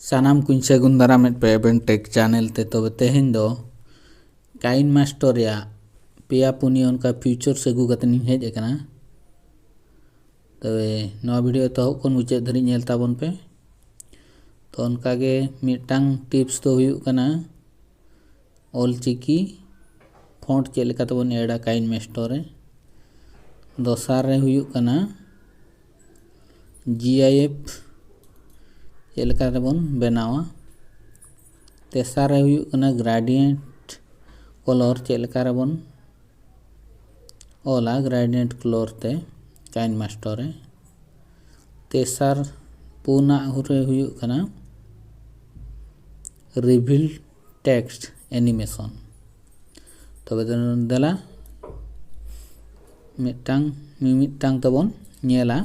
सानाम कुछ सगुन दाराम पेबेन take channel ते तब तेहेन दो काइन मास्टर या पेया पुनिया उनका फ्यूचर से अगू कते हेज अकना तबे नवा वीडियो तो को मुचे धरी नेल ताबन पे तो उनका के मिटांग टिप्स तो हुयु कना ऑलचिकी फॉन्ट चेक लेका तबन एडा काइन मास्टर रे दोसार रे हुयु कना GIF चेक लेका तबन बनावा तेसार रे हुयु कना ग्रेडियंट कलर चेक लेका रेबन ओला ग्रेडियंट कलर ते काइन मास्टर रे तेसार पुना हुरे हुयु कना रिवील टेक्स्ट एनिमेशन तबे देला मिटांग तबन नेला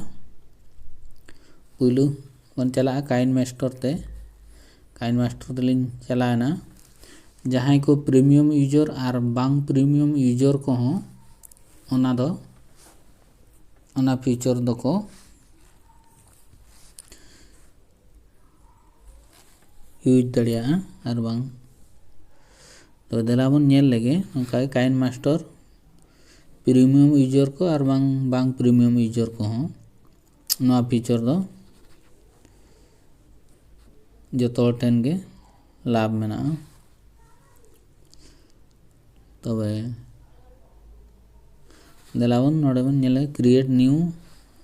पुलु बन चला काइन मास्टर तेलिन चलाना जहां को प्रीमियम यूजर और बांग प्रीमियम यूजर को हो ओना फीचर दो को यूज दड़िया और बांग तो देलाबन नेल लगे उनका काइन मास्टर प्रीमियम यूजर को और बांग प्रीमियम यूजर को हो नवा फीचर दो जो ठेन गे लाभ में तब देलाबन नोडेबन नेले क्रिएट न्यू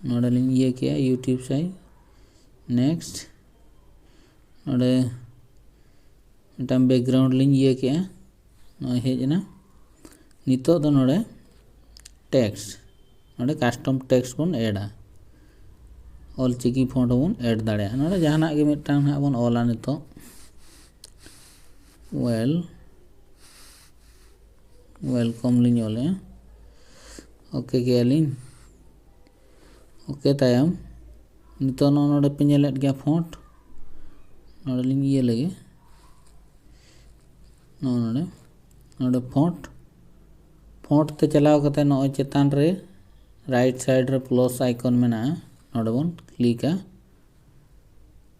नोडेलिन ये किया यूट्यूब साइट नेक्स्ट नोडे मिटम बैकग्राउंड लिन ये किया नोय हेजना नितो दो नोडे टेक्स्ट नोडे कस्टम टेक्स्ट बन एडा ऑलचिकी फॉन्ट बन ऐड दाड़े नोडे जहाना गे मिटांग ना बन ऑला नितो वेलकम लिन ओले ओके के लिन ओके तायम नितो नोडे पे नेलेट गया फॉन्ट नोडे लिन ये लगे नोडे फॉन्ट ते चलाव कते नोय चेतान रे राइट साइड रे प्लस आइकन मेना नोडे बन क्लिका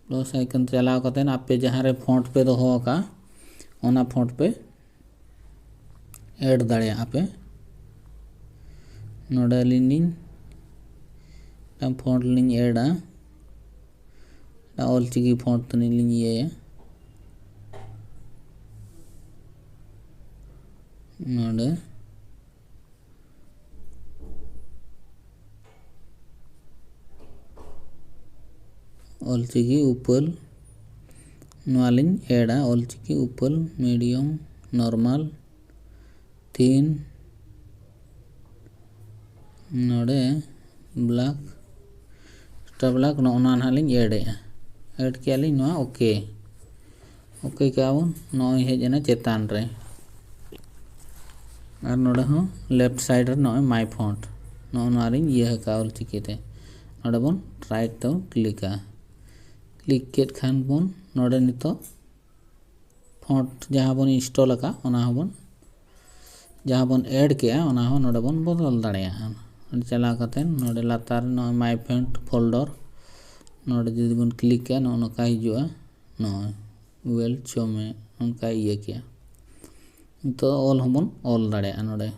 प्लस आइकन चलाव कते आपे जहां रे फॉन्ट पे दोहो का ओना फॉन्ट पे ऐड दाड़े आपे नोडे लिन फॉन्ट लिन ऐडा ऑलचिकी फॉन्ट तनी लिन ये नोडे ऑलचिकी उपल नालिन एडा ऑलचिकी उपल मीडियम नॉर्मल थीन नोडे ब्लैक स्टार ब्लैक नोना नालिन ऐड किया लिन नो ओके ओके क्या बन नोय हेजना चेतान रे और नोडे हो लेफ्ट साइड रे नोय माय फॉन्ट नो नारिन ये का ऑलचिकी ते नोडे बन राइट तो क्लिक केट खान बन नोडे नितो फॉन्ट जहां बन इंस्टॉल का ओना बन जहां बन ऐड किया ओना हो नोडे बन बदल दाड़ेया चला कते नोडे लातार नो माय फॉन्ट फोल्डर नोडे जदि बन क्लिक किया नो नका हिजुआ नो वेल शो में उनका ये किया तो ऑल हमन ऑल दाड़ेया नोडे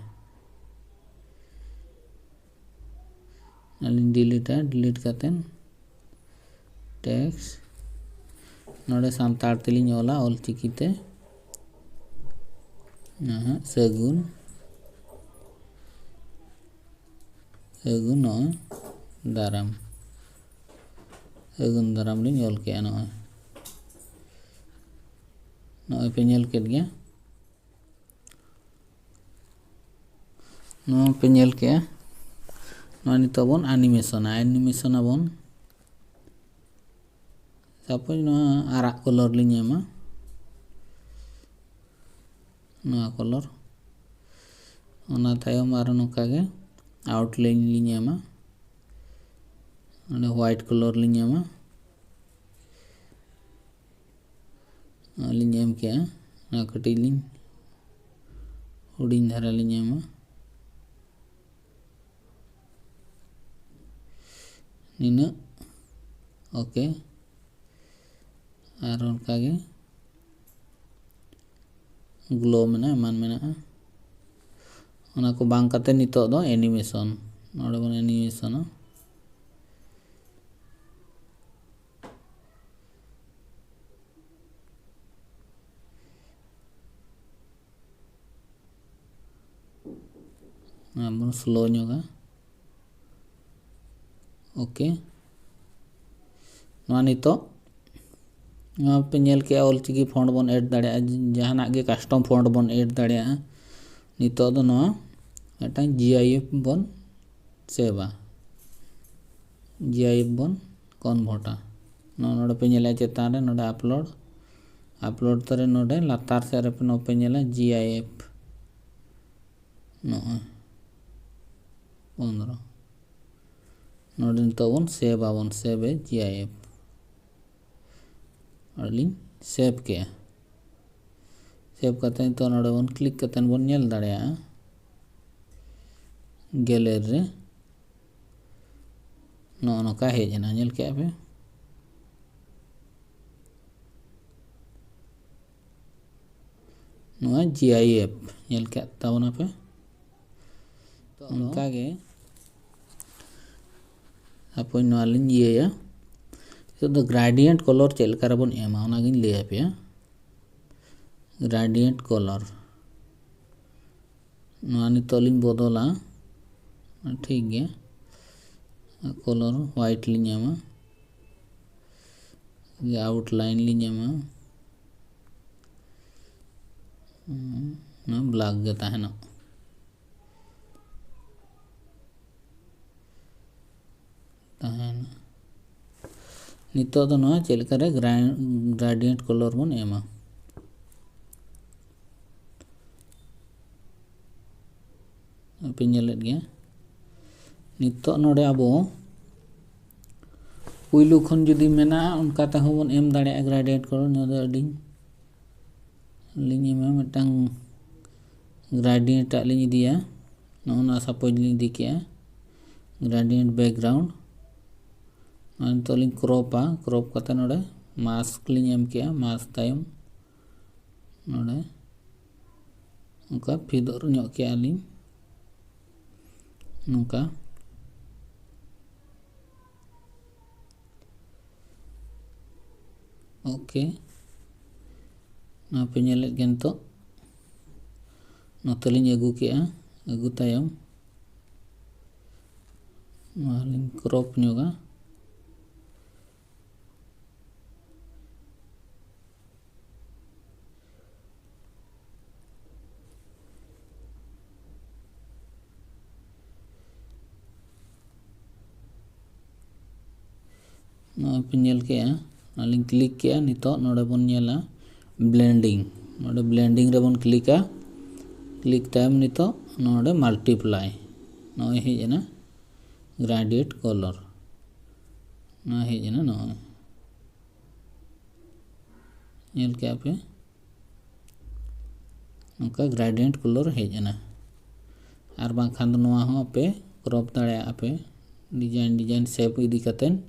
डिलीट कते टेक्स्ट नोडे सानताड़ तेलिन ओला ऑलचिकी ते सगुन दाराम लिन ऑल के नोय पे नेल केट गया नो पे नेल के नो नितो बन एनिमेशन बन सपोज नो आरा कलर लिन एमा नो कलर ओना तायम आरो नोका गे आउटलाइन लिन एमा ओने व्हाइट कलर लिन एमा लिन एम के ना कटी लिन हुडिन धारा लिन एमा निना ओके और उनकागे ग्लो में एमान में ओना को बांग करते नितो दो एनिमेशन नोडे बन एनिमेशन बन स्लो ᱧᱚᱜᱟ ओके नितो पे नेल के ऑलचिकी फॉन्ट बन ऐड दाड़े जहाना गे कस्टम फॉन्ट बन ऐड दाड़े नितो दो मिदटां GIF बन सेवा GIF बन कन्वर्टा नोडे पे नेला चेतान रे नोडे अपलोड तरे नोडे लातार से रे पे नो पे नेला GIF नोए 15 नोडे नितो बन सेव ए GIF और लिंक सेव के सेव करते तो नोडे बन क्लिक करते बन नेल दाड़े गैलरी रे नोका हेजना नेल के पे GIF नेल के ताबना पे तो उनका गे अपन नालिन ये तो ग्रेडियंट कलर चल कर बन एमा ओना गिन ले पे ग्रेडियंट कलर नितोलिन बदला ठीक गया कलर व्हाइट लिन एमा आउटलाइन लिन एमा ब्लैक गे ताहेना नितो दो चलका रे ग्रेडियंट कलर बन एमा पे नेलेद गया नितो नोडे अब पुइलू खन जुदी मेना उनका तहो बन एम दाड़े ग्रेडियंट कलर नो दो अडिंग लिंग एमा मिदटां ग्रेडियंट लिंग इदिया नोना सपोज लिंग इदी के ग्रेडियंट बैकग्राउंड तो लिंग क्रॉप करते नोडे मास्क लिंग एम के मास्क तायम नोडे उनका फिदर ᱧᱚᱜ के लिंग नुका ओके ना पे नेलेद गे नितो नोते लिंग अगू के अगू तायम लिंग क्रॉप ᱧᱚᱜᱟ पे नेल के लिंग क्लिक के नितो नोडे बन नेला ब्लेंडिंग नोडे ब्लेंडिंग रे बन क्लिक टाइम नितो नोडे मल्टीप्लाई नोय हेजना ग्रेडियंट कलर ना हेजना नोय नेल के पे उनका ग्रेडियंट कलर हेजना और बांखान दो नोआ हो पे क्रॉप दाड़े पे डिजाइन सेव इदी कतेन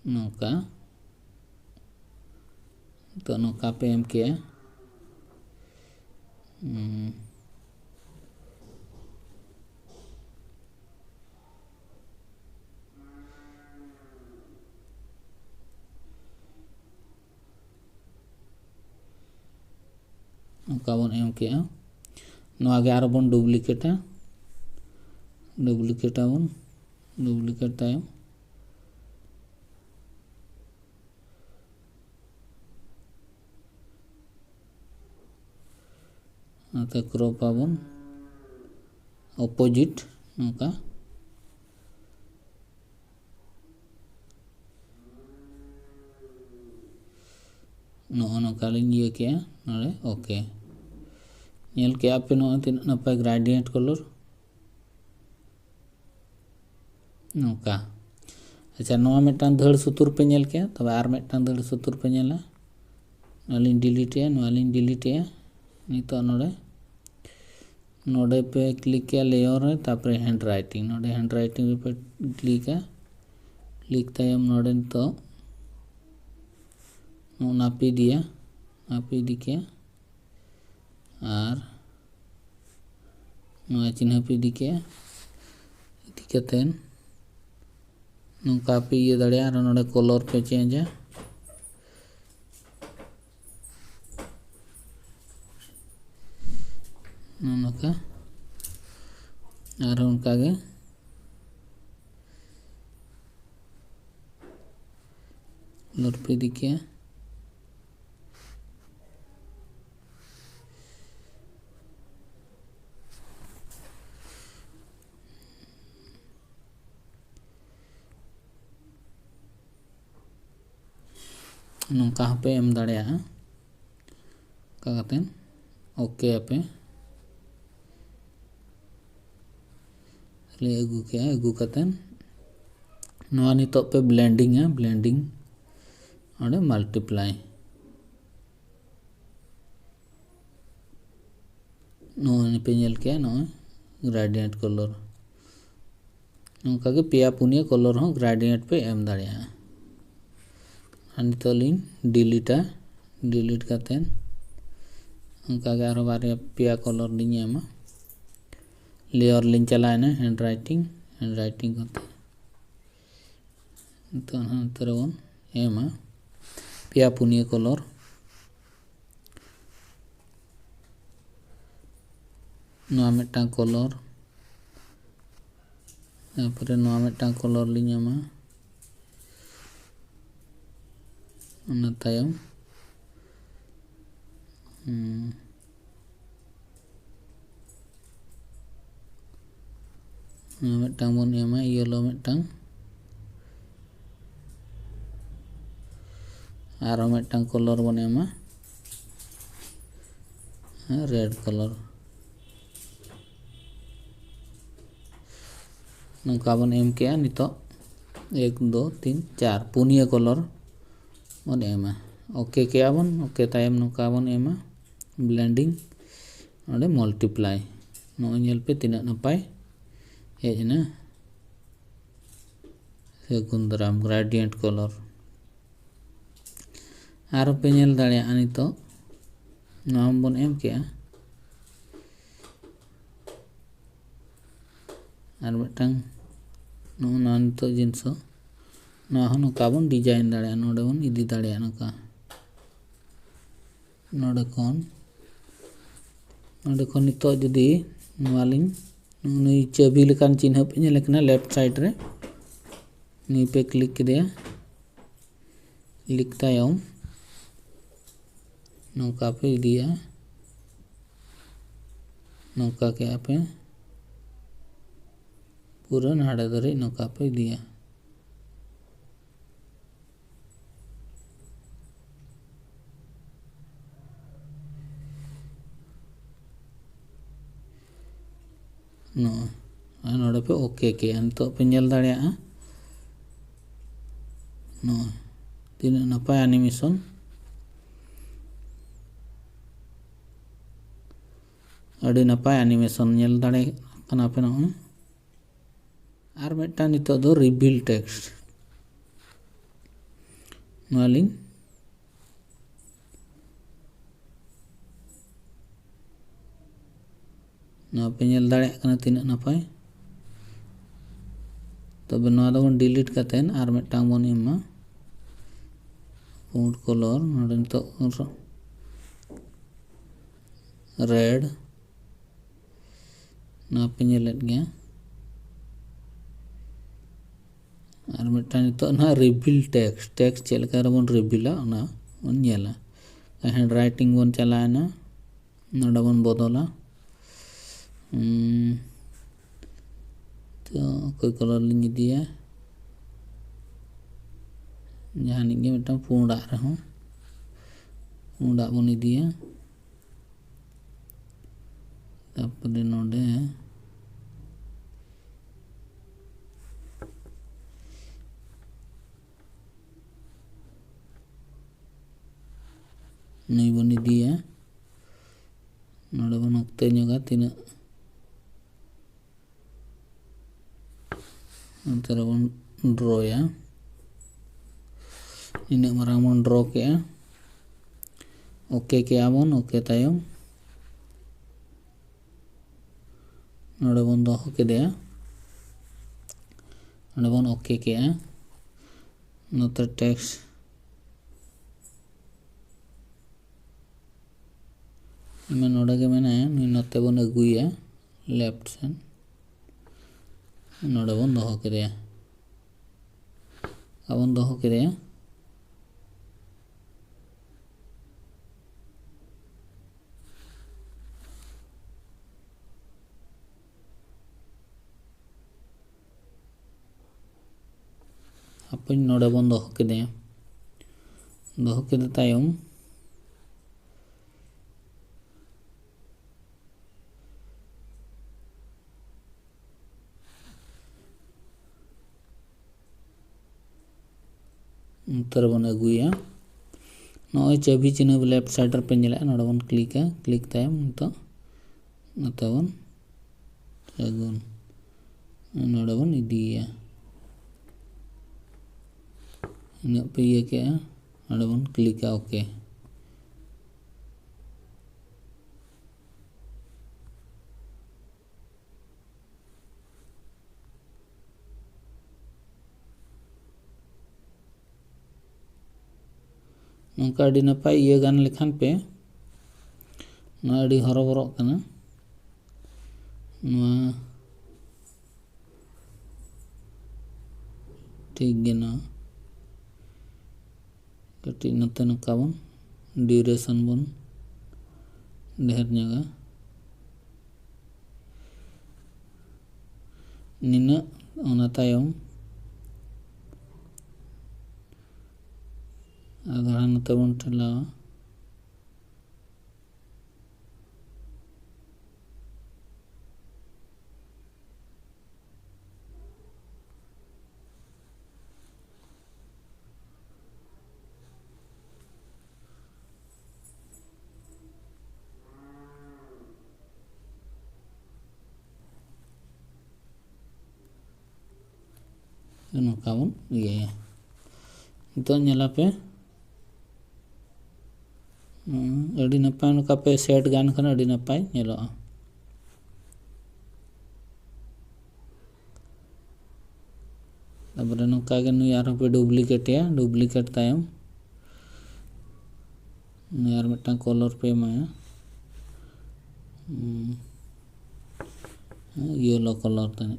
नौका तो नौका पे एम के नौका बन एम के नोआगे आरो बन डुप्लीकेट तायम क्रॉप आबन अपोजिट नौका नौका लिंग ये के नोडे ओके नेल के पे नो तीन नपाय ग्रेडियंट कलर नौका अच्छा नोआ मिदटां धड़ सुतुर पे नेल के तबे आर मिदटां धड़ सुतुर पे नेला नोलिंग डिलीट ए नितो नोडे पे क्लिक किया लेयर रे तापर हैंड राइटिंग पे क्लिक तायम नोडे नितो नापी दिया नापी इदी के और चिन्ह पे इदी के इदी कतेन नौका पे ये दड़े और नोड़े कलर पे चेंजा नौका और उनका गे कलर पे इदी के नौका पे एम दाड़े का ओके पे अगू के अगू कतेन नितो पे ब्लेंडिंग है ब्लेंडिंग और मल्टीप्लाई पे नेल के ग्रेडियंट कलर नौका के पेया पुनिया कलर हो ग्रेडियंट पे एम दाड़े नितो लिंग डिलीट कतेन उनका के आरो बारे पेया कलर लिंग एमा लेयर लिंग चलाना हैंड राइटिंग करते तो नंतर बन एमा पेया पुनिया कलर मिटटांग कलर तारपरे मिटटांग कलर लिंग एमा उन्ना तायम मिटटांग बन एमा येलो मिटटांग आरो मिटटांग कलर बन एमा रेड कलर नौका बन एम के नितो 1 2 3 4 पुनिया कलर बन एमा ओके के बन ओके तायम नौका बन एमा ब्लेंडिंग और मल्टीप्लाई नोल पे तीना नपाय हेजना सेगुंदराम ग्रेडियंट कलर आरो पे नेल दाड़े नितो बन एम के और मिटटांग नितो जिनस नौका बन डिजाइन दाड़े नोडे बन इदी दाड़े नौका नोडे खन नितो जुदी चाबी लेकान चिन्ह पे नेलकना लेफ्ट साइड रे नी पे क्लिक किया क्लिक तायम नौका पे दिया नौका के पे पूरा नाड़े दरे नौका पे दिया नोड़े पे ओके के नितो पे नेल दाड़े तीन नपाय एनिमेशन अड़ी नपाय एनिमेशन नेल दाड़े कना पे और मिटटा नितो दो रिवील टेक्स्ट लिंग पे नेल दाड़े तीना नपाय तबे बन डिलीट कतेन और मिटटांग बन एमा पुंड कलर नोडे नितो रेड पे नेलेद गया और मिटटांग नितो रिवील टेक्स्ट चेलका बन रिवीला बन नेला हैंड राइटिंग बन चलाना नोडे बन बदला तो कोई कलर लिंग दिया जहां के मिटटांग पुंडा रहो पुंडा बन दिया तारपरे नोडे नहीं बन दिया नोडे बन ओक्ते जोगा तीना अंतर बन ड्रॉया इन मारांग बन ड्रॉ के ओके के आबोन ओके तायम नोडे बन दोहो केदेया नोडे बन ओके के नोते टेक्स्ट में नोडे के मैंने नोते बन अगुया लेफ्ट सेन नोडे बन दोहो केदेया आबोन दोहो केदेया अपन नोडे बन दोहो केदे तायम नोते बन अगुया नॉय चाबी चिन्ह लेफ्ट साइड पे नेला नोडे बन क्लिक तायम नोते बन अगुन नोडे बन इदिया इन पे ये के नोडे बन क्लिक ओके नौका अड़ी नपाय ये गान लेखान पे नवा अड़ी हरबरक कना नवा ठीक गे ना कटी नते नका बन ड्यूरेशन बन ढेर जगह निना ओना तायम आधा नते बन ठेलावा नौका बन ये तो नेला पे अड़ी नपाय नौका पे सेट गान खान अड़ी नपाय नेलोआ तारपरे नौका गे नुई आरो पे डुप्लीकेट या डुप्लीकेट तायम नुई आर मिटटां कलर पे एमाया येलो कलर तानी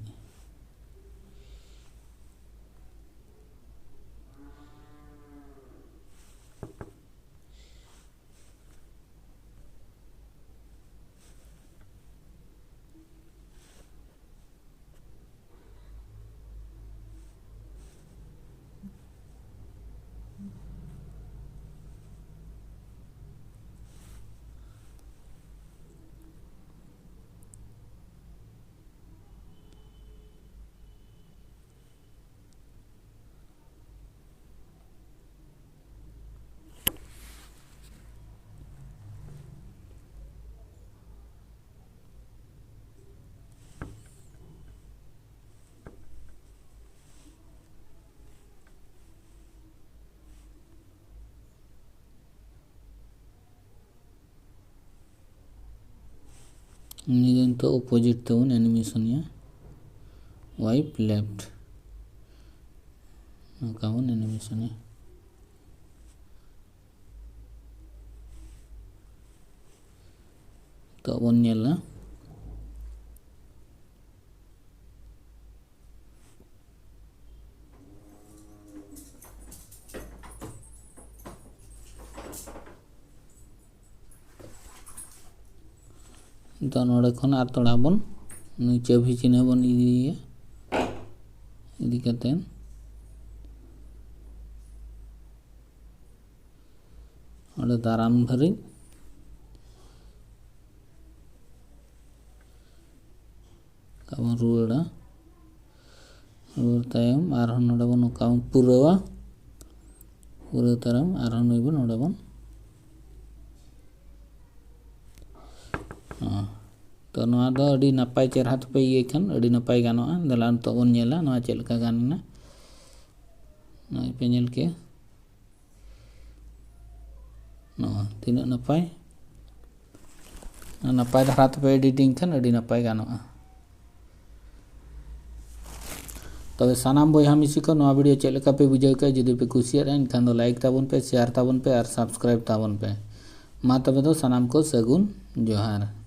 तो अपोजिट तबन एनिमेशन या वाइप लेफ्ट नौका बन एनिमेशन या तो बन नेला तो नोड़े खन आर तोड़ा बन नुई चाबी चिन्ह बन इदिया इदी कतेन ओडे दाराम धरी काबन रुवाड़ा रुवाड़ तायम आरहन नोड़े बन ओका पुरावा पूरा ताराम आरहन नुई बन नोड़े बन तो नवा दो अड़ी नपाय चेहरा पे ये खान अड़ी नपाय गानोआ दलान तो बन नेला नवा चेलका गानना नवा पे नेल के नवा गानोगा तीना नपाय नपाय धारा पे एडिटिंग खान अड़ी नपाय गानोगा। तबे सानाम बयहा मिसी को नवा वीडियो चेक लेका पे बुझाव के जुदी पे कुसियार एनखान दो लाइक ताबन पे शेयर ताबन पे और सब्सक्राइब ताबन पे मा तबे दो सानाम को सगुन जोहार।